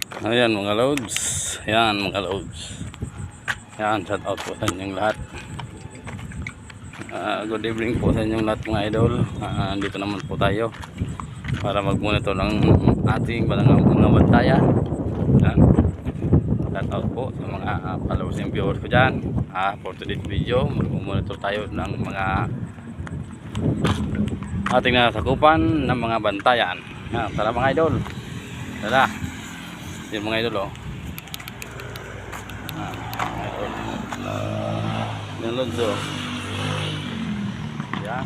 Ayan mga loads. Ayan mga loads. Ayan, shout out po sa inyong lahat. Good evening po sa inyong lahat mga idol. Dito naman po tayo para mag-monitor ng ating mga bantayan. Ayan. Shout out po sa mga followers and viewers ko dyan. For today's video, mag-monitor tayo ng mga ating nasakupan ng mga bantayan. Ayan, tara mga idol. Tara. Yung mga idol oh. Yung loads oh. Yan.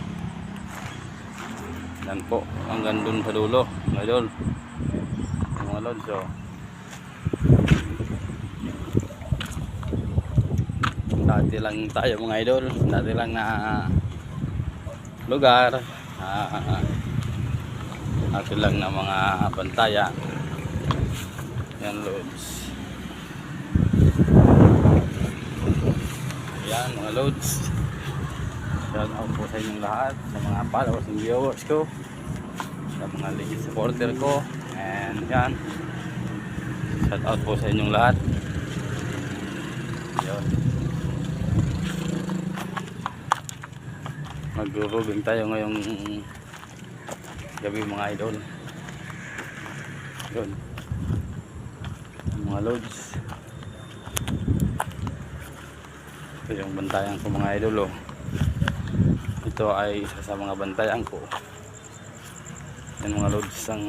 Yan po. Hanggang dun sa dulo mga idol. Yung mga loads oh. Dati lang tayo mga idol. Dati lang na lugar. Dati lang na mga bantayan. Yan loads. Yan mga loads. Shout out po sa inyong lahat, sa mga followers and viewers ko, sa mga legit supporter ko. And yan, shout out po sa inyong lahat. Yun. Mag-rubing tayo ngayong gabi mga idol. Yun mga loads. Ito yung bantayan ko mga idol oh. Ito ay isa sa mga bantayan ko. Yan mga loads ang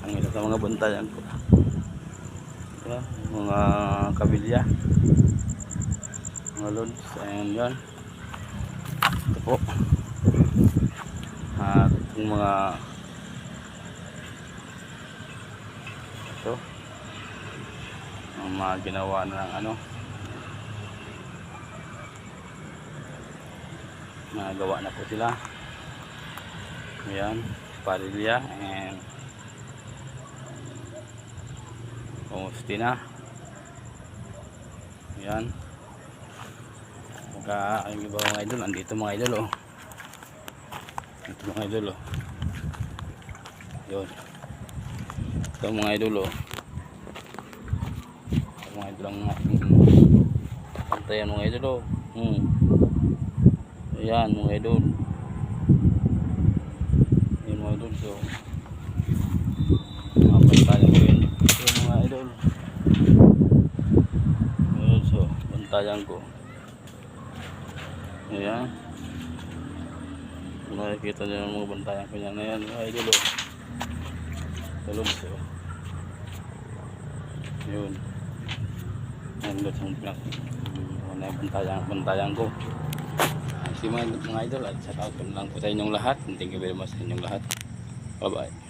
isa sa mga bantayan ko. Ito, mga kabilya mga loads. And yan, ito po at yung mga ito ang mga ginawa na ng ano, nagawa na po sila. Ayan, parilya and Agustina. Ayan, yung iba mga idol andito mga idol oh. Ito mga idol oh. Yun, ito mga idol oh. Mga idol ang pantayan mga idol oh. Ayan mga idol. Ayan mga idol. So mga bantayan ko yun. Ayan mga idol. Ayan so bantayan ko. Ayan, nakikita nyo yung mga bantayan ko yan. Ayan mga idol oh. Tulog so yun. Ayan yung bantayan ko. Si mga idol at shout out lang po sa inyong lahat. Thank you very much sa inyong lahat. Bye bye.